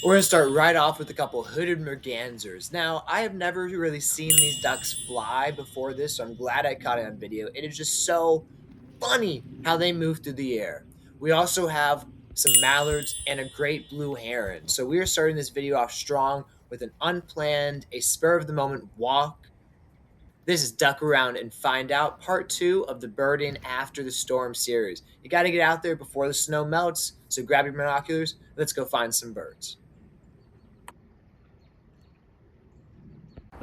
We're going to start right off with a couple hooded Mergansers. Now, I have never really seen these ducks fly before this, so I'm glad I caught it on video. It is just so funny how they move through the air. We also have some mallards and a great blue heron. So we are starting this video off strong with an unplanned, a spur-of-the-moment walk. This is Duck Around and Find Out, part 2 of the Birding After the Storm series. You got to get out there before the snow melts, so grab your binoculars. Let's go find some birds.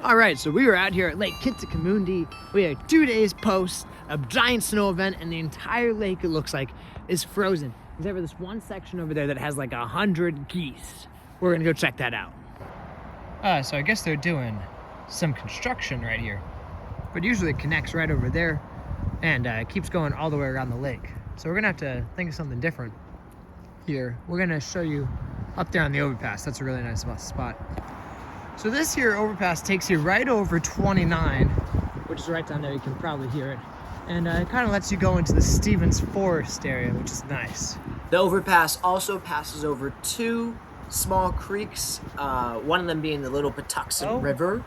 All right, so we were out here at Lake Kittamaqundi. We had 2 days post a giant snow event, and the entire lake, it looks like, is frozen. Except for this one section over there that has like 100 geese. We're gonna go check that out. So I guess they're doing some construction right here, but usually it connects right over there and it keeps going all the way around the lake. So we're gonna have to think of something different here. We're gonna show you up there on the overpass. That's a really nice spot. So this here overpass takes you right over 29, which is right down there. You can probably hear it. And it kind of lets you go into the Stevens Forest area, which is nice. The overpass also passes over 2 small creeks, one of them being the Little Patuxent River.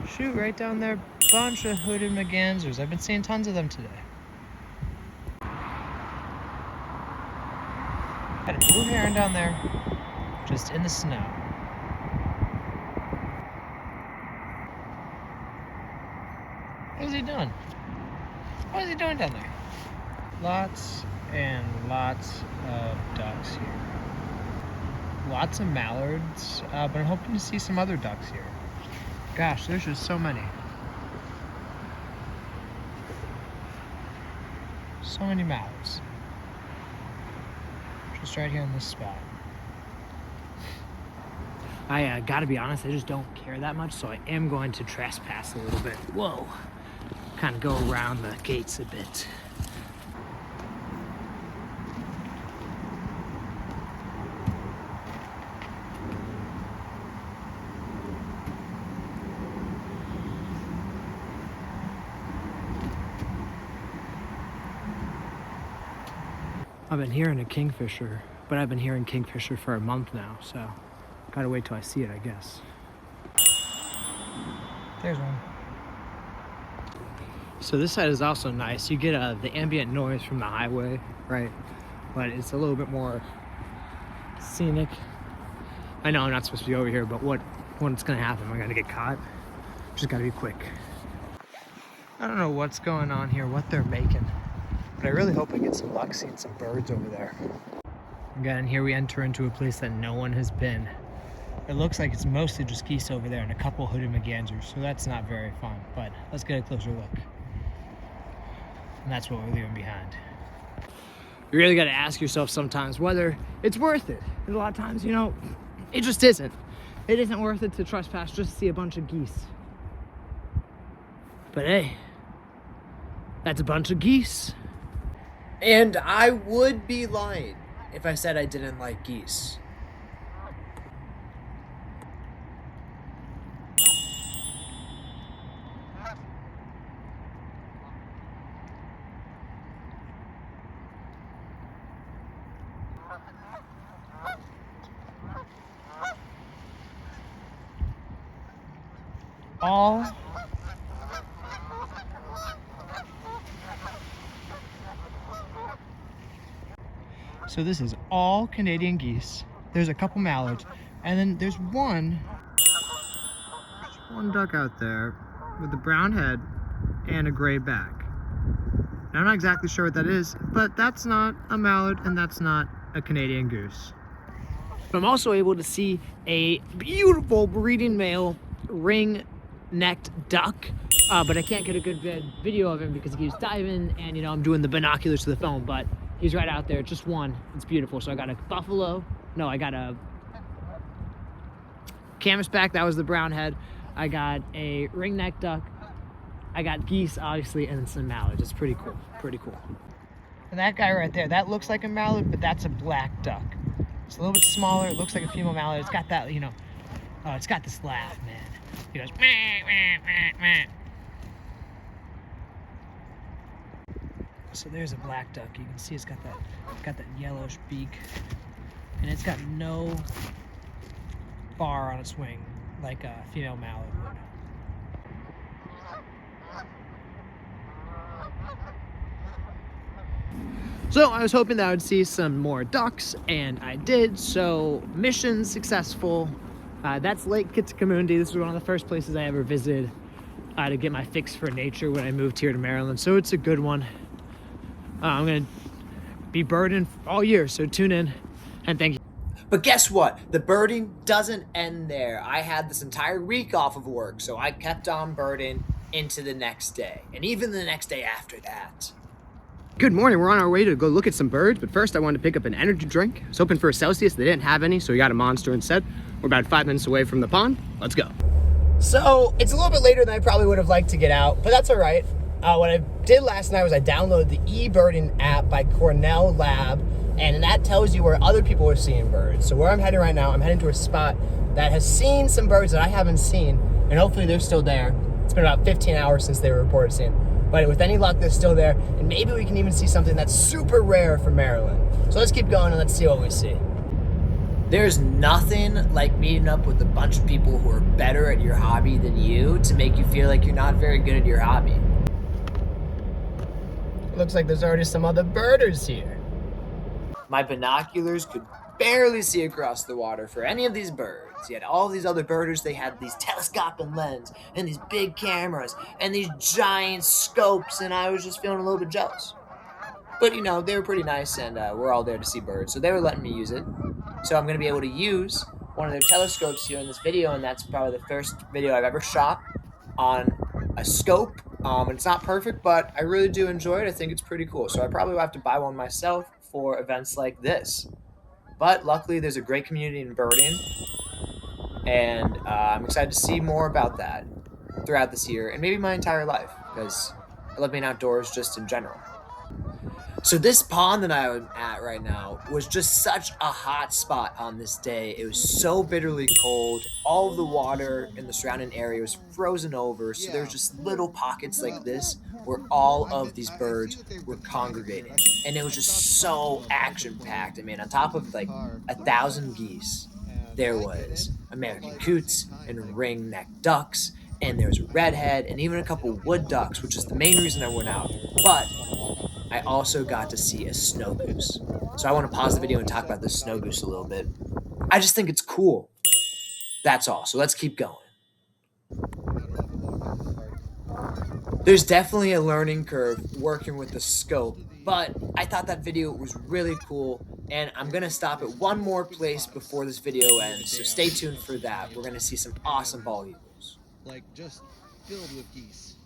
Shoot, right down there, bunch of hooded Mergansers. I've been seeing tons of them today. Got a blue heron down there, just in the snow. What is he doing? What is he doing down there? Lots and lots of ducks here. Lots of mallards, but I'm hoping to see some other ducks here. Gosh, there's just so many. So many mallards. Just right here in this spot. I gotta be honest, I just don't care that much, so I am going to trespass a little bit. Whoa. Kind of go around the gates a bit. I've been hearing a kingfisher, but I've been hearing kingfisher for a month now, so gotta wait till I see it, I guess. There's one. So this side is also nice. You get the ambient noise from the highway, right? But it's a little bit more scenic. I know I'm not supposed to be over here, but what's gonna happen? Am I gonna get caught? Just gotta be quick. I don't know what's going on here, what they're making, but I really hope I get some luck seeing some birds over there. Again, here we enter into a place that no one has been. It looks like it's mostly just geese over there and a couple hooded Mergansers, so that's not very fun, but let's get a closer look. And that's what we're leaving behind. You really got to ask yourself sometimes whether it's worth it. And a lot of times, you know, it just isn't. It isn't worth it to trespass just to see a bunch of geese. But hey, that's a bunch of geese. And I would be lying if I said I didn't like geese. So this is all Canadian geese. There's a couple mallards, and then there's one duck out there with a brown head and a gray back. Now, I'm not exactly sure what that is, but that's not a mallard and that's not a Canadian goose. But I'm also able to see a beautiful breeding male ring-necked duck, but I can't get a good video of him because he keeps diving and, you know, I'm doing the binoculars to the phone, but he's right out there, just one. It's beautiful. So I got a buffalo. No, I got a Canvasback. That was the brown head. I got a ring-necked duck. I got geese, obviously, and then some mallards. It's pretty cool. Pretty cool. And that guy right there, that looks like a mallard, but that's a black duck. It's a little bit smaller. It looks like a female mallard. It's got that, you know, it's got this laugh, man. He goes, meh, meh, meh, meh. So there's a black duck. You can see it's got that yellowish beak, and it's got no bar on its wing, like a female mallard would. So I was hoping that I would see some more ducks, and I did, so mission successful. That's Lake Kittamaqundi. This was one of the first places I ever visited to get my fix for nature when I moved here to Maryland, so it's a good one. I'm gonna be birding all year, so tune in, and thank you. But guess what? The birding doesn't end there. I had this entire week off of work, so I kept on birding into the next day, and even the next day after that. Good morning, we're on our way to go look at some birds, but first I wanted to pick up an energy drink. I was hoping for a Celsius, they didn't have any, so we got a Monster instead. We're about 5 minutes away from the pond. Let's go. So it's a little bit later than I probably would have liked to get out, but that's all right. What I did last night was I downloaded the eBirding app by Cornell Lab, and that tells you where other people are seeing birds. So where I'm heading right now, I'm heading to a spot that has seen some birds that I haven't seen, and hopefully they're still there. It's been about 15 hours since they were reported seen. But with any luck, they're still there, and maybe we can even see something that's super rare for Maryland. So let's keep going and let's see what we see. There's nothing like meeting up with a bunch of people who are better at your hobby than you to make you feel like you're not very good at your hobby. Looks like there's already some other birders here. My binoculars could barely see across the water for any of these birds. Yet all these other birders, they had these telescoping lens and these big cameras and these giant scopes, and I was just feeling a little bit jealous. But you know, they were pretty nice, and we're all there to see birds, so they were letting me use it. So I'm gonna be able to use one of their telescopes here in this video, and that's probably the first video I've ever shot on a scope. It's not perfect, but I really do enjoy it. I think it's pretty cool. So I probably will have to buy one myself for events like this. But luckily, there's a great community in birding, and I'm excited to see more about that throughout this year, and maybe my entire life, because I love being outdoors just in general. So this pond that I'm at right now was just such a hot spot on this day. It was so bitterly cold. All of the water in the surrounding area was frozen over, so there's just little pockets like this where all of these birds were congregating. And it was just so action-packed. I mean, on top of like 1,000 geese, there was American coots and ring-necked ducks, and there was a redhead and even a couple wood ducks, which is the main reason I went out. But I also got to see a snow goose. So I want to pause the video and talk about this snow goose a little bit. I just think it's cool. That's all. So let's keep going. There's definitely a learning curve working with the scope, but I thought that video was really cool, and I'm going to stop at one more place before this video ends, so stay tuned for that. We're going to see some awesome bald eagles. Like just filled with geese.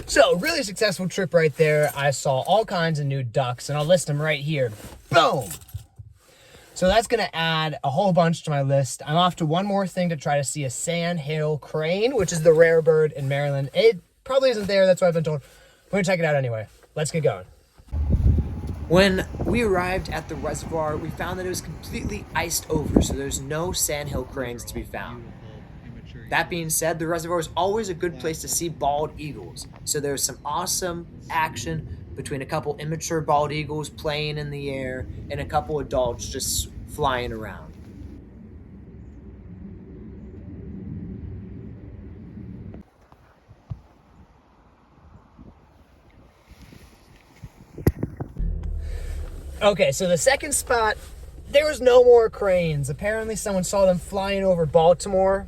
So, really successful trip right there. I saw all kinds of new ducks, and I'll list them right here. Boom! So that's going to add a whole bunch to my list. I'm off to one more thing to try to see a sandhill crane, which is the rare bird in Maryland. It probably isn't there, that's what I've been told. We're going to check it out anyway. Let's get going. When we arrived at the reservoir, we found that it was completely iced over, so there's no sandhill cranes to be found. That being said, the reservoir is always a good place to see bald eagles. So there's some awesome action between a couple immature bald eagles playing in the air and a couple adults just flying around. Okay, so the second spot, there was no more cranes. Apparently someone saw them flying over Baltimore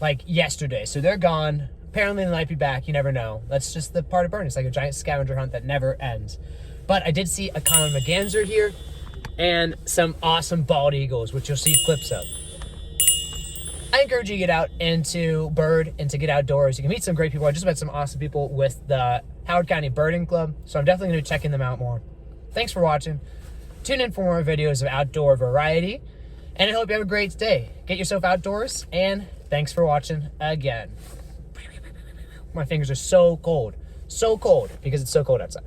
like yesterday, so they're gone. Apparently they might be back, you never know. That's just the part of birding. It's like a giant scavenger hunt that never ends. But I did see a common Merganser here and some awesome bald eagles, which you'll see clips of. I encourage you to get out and to bird and to get outdoors. You can meet some great people. I just met some awesome people with the Howard County Birding Club, so I'm definitely going to be checking them out more. Thanks for watching. Tune in for more videos of outdoor variety, and I hope you have a great day. Get yourself outdoors, and thanks for watching again. My fingers are so cold because it's so cold outside.